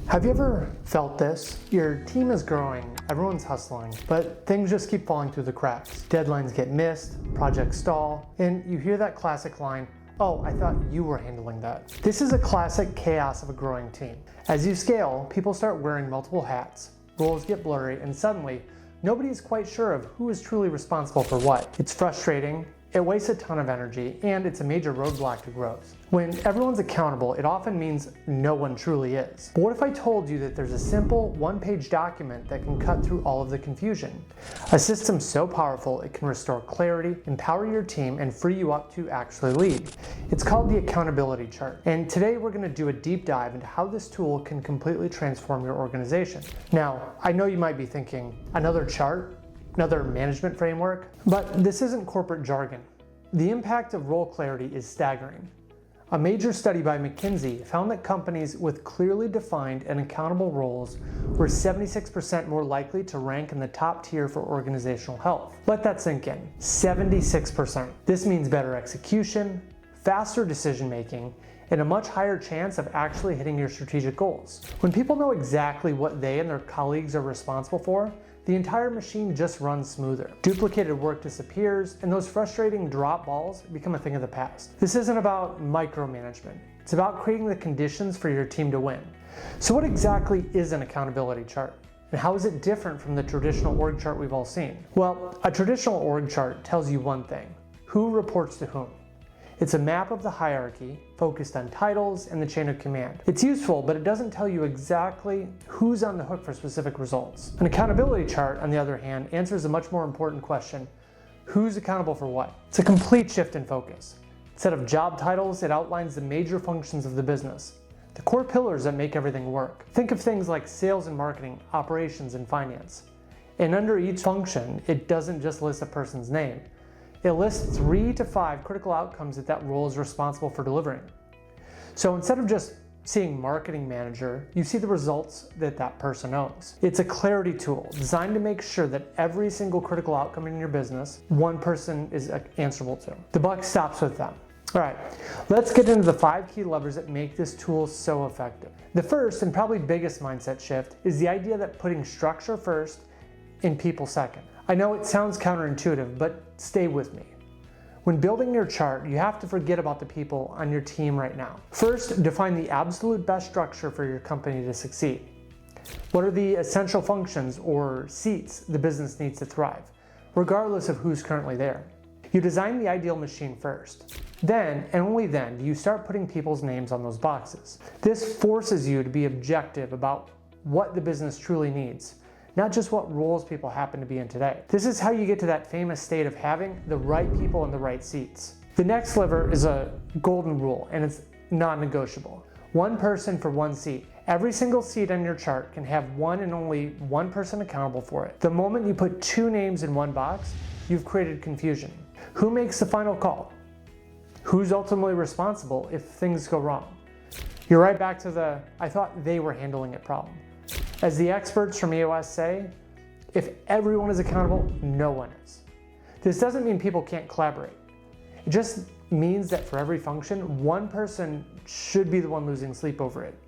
Have you ever felt this? Your team is growing, everyone's hustling, but things just keep falling through the cracks. Deadlines get missed, projects stall, and you hear that classic line, "Oh, I thought you were handling that." This is a classic chaos of a growing team. As you scale, people start wearing multiple hats, roles get blurry, and suddenly, nobody is quite sure of who is truly responsible for what. It's frustrating, it wastes a ton of energy, and it's a major roadblock to growth. When everyone's accountable, it often means no one truly is. But what if I told you that there's a simple one-page document that can cut through all of the confusion? A system so powerful it can restore clarity, empower your team, and free you up to actually lead. It's called the accountability chart. And today we're going to do a deep dive into how this tool can completely transform your organization. Now, I know you might be thinking, another chart? Another management framework? But this isn't corporate jargon. The impact of role clarity is staggering. A major study by McKinsey found that companies with clearly defined and accountable roles were 76% more likely to rank in the top tier for organizational health. Let that sink in. 76%. This means better execution, faster decision making, and a much higher chance of actually hitting your strategic goals. When people know exactly what they and their colleagues are responsible for, the entire machine just runs smoother. Duplicated work disappears, and those frustrating drop balls become a thing of the past. This isn't about micromanagement. It's about creating the conditions for your team to win. So what exactly is an accountability chart? And how is it different from the traditional org chart we've all seen? Well, a traditional org chart tells you one thing: who reports to whom. It's a map of the hierarchy focused on titles and the chain of command. It's useful, but it doesn't tell you exactly who's on the hook for specific results. An accountability chart, on the other hand, answers a much more important question: who's accountable for what? It's a complete shift in focus. Instead of job titles, it outlines the major functions of the business, the core pillars that make everything work. Think of things like sales and marketing, operations, and finance. And under each function, it doesn't just list a person's name. It lists 3 to 5 critical outcomes that role is responsible for delivering. So instead of just seeing marketing manager, you see the results that person owns. It's a clarity tool designed to make sure that every single critical outcome in your business, one person is answerable to. The buck stops with them. All right, let's get into the 5 key levers that make this tool so effective. The first and probably biggest mindset shift is the idea that putting structure first and people second. I know it sounds counterintuitive, but stay with me. When building your chart, you have to forget about the people on your team right now. First, define the absolute best structure for your company to succeed. What are the essential functions or seats the business needs to thrive, regardless of who's currently there? You design the ideal machine first. Then, and only then, do you start putting people's names on those boxes. This forces you to be objective about what the business truly needs, not just what roles people happen to be in today. This is how you get to that famous state of having the right people in the right seats. The next lever is a golden rule, and it's non-negotiable. One person for one seat. Every single seat on your chart can have one and only one person accountable for it. The moment you put 2 names in one box, you've created confusion. Who makes the final call? Who's ultimately responsible if things go wrong? You're right back to the "I thought they were handling it" problem. As the experts from EOS say, if everyone is accountable, no one is. This doesn't mean people can't collaborate. It just means that for every function, one person should be the one losing sleep over it.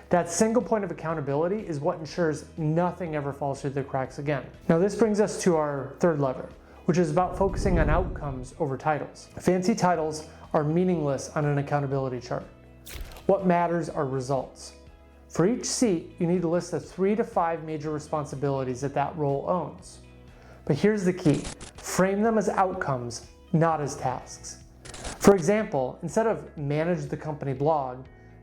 That single point of accountability is what ensures nothing ever falls through the cracks again. Now this brings us to our third lever, which is about focusing on outcomes over titles. Fancy titles are meaningless on an accountability chart. What matters are results. For each seat, you need to list the 3 to 5 major responsibilities that role owns. But here's the key: frame them as outcomes, not as tasks. For example, instead of manage the company blog,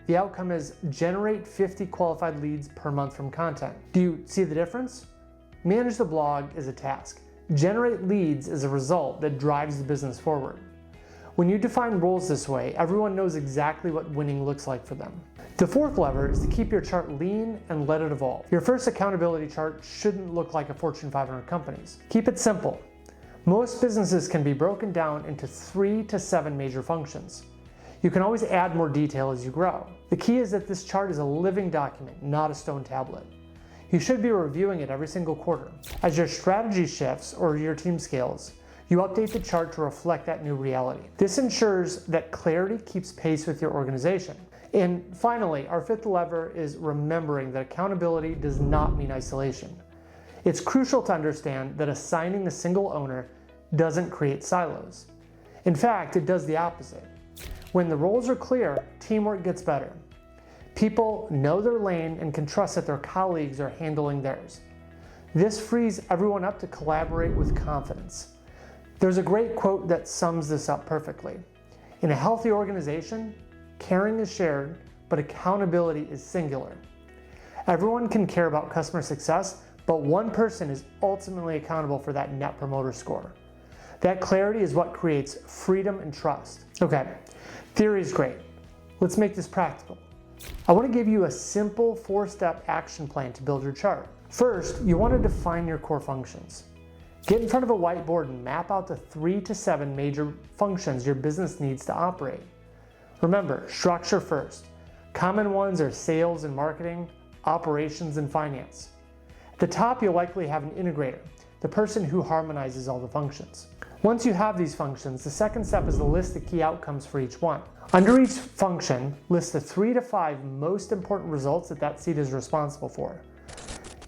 the outcome is generate 50 qualified leads per month from content. Do you see the difference? Manage the blog is a task. Generate leads is a result that drives the business forward. When you define roles this way, everyone knows exactly what winning looks like for them. The fourth lever is to keep your chart lean and let it evolve. Your first accountability chart shouldn't look like a Fortune 500 companies. Keep it simple. Most businesses can be broken down into 3 to 7 major functions. You can always add more detail as you grow. The key is that this chart is a living document, not a stone tablet. You should be reviewing it every single quarter. As your strategy shifts or your team scales, you update the chart to reflect that new reality. This ensures that clarity keeps pace with your organization. And finally, our fifth lever is remembering that accountability does not mean isolation. It's crucial to understand that assigning a single owner doesn't create silos. In fact, it does the opposite. When the roles are clear, teamwork gets better. People know their lane and can trust that their colleagues are handling theirs. This frees everyone up to collaborate with confidence. There's a great quote that sums this up perfectly. In a healthy organization, caring is shared, but accountability is singular. Everyone can care about customer success, but one person is ultimately accountable for that net promoter score. That clarity is what creates freedom and trust. Okay, theory is great. Let's make this practical. I want to give you a simple 4-step action plan to build your chart. First, you want to define your core functions. Get in front of a whiteboard and map out the 3 to 7 major functions your business needs to operate. Remember, structure first. Common ones are sales and marketing, operations and finance. At the top, you'll likely have an integrator, the person who harmonizes all the functions. Once you have these functions, the second step is to list the key outcomes for each one. Under each function, list the 3 to 5 most important results that seat is responsible for.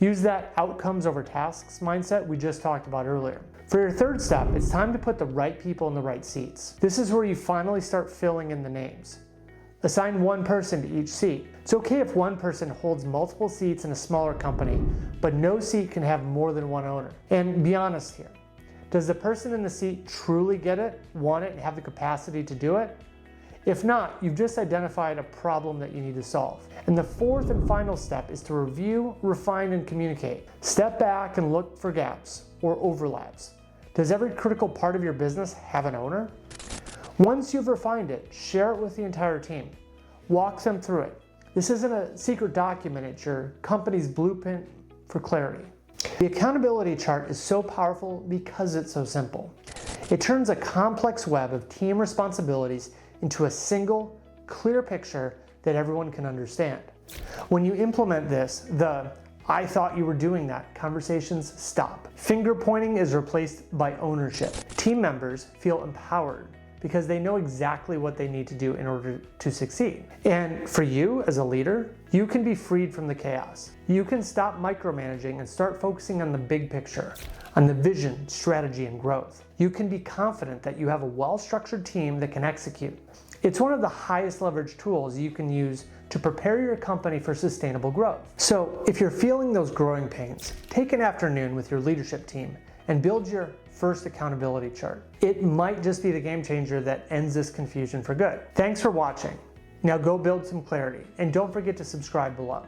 Use that outcomes over tasks mindset we just talked about earlier. For your third step, it's time to put the right people in the right seats. This is where you finally start filling in the names. Assign one person to each seat. It's okay if one person holds multiple seats in a smaller company, but no seat can have more than one owner. And be honest here. Does the person in the seat truly get it, want it, and have the capacity to do it? If not, you've just identified a problem that you need to solve. And the fourth and final step is to review, refine, and communicate. Step back and look for gaps or overlaps. Does every critical part of your business have an owner? Once you've refined it, share it with the entire team. Walk them through it. This isn't a secret document, it's your company's blueprint for clarity. The accountability chart is so powerful because it's so simple. It turns a complex web of team responsibilities into a single, clear picture that everyone can understand. When you implement this, the "I thought you were doing that" conversations stop. Finger pointing is replaced by ownership. Team members feel empowered because they know exactly what they need to do in order to succeed. And for you as a leader, you can be freed from the chaos. You can stop micromanaging and start focusing on the big picture, on the vision, strategy, and growth. You can be confident that you have a well-structured team that can execute. It's one of the highest leverage tools you can use to prepare your company for sustainable growth. So if you're feeling those growing pains, take an afternoon with your leadership team and build your first accountability chart. It might just be the game changer that ends this confusion for good. Thanks for watching. Now go build some clarity, and don't forget to subscribe below.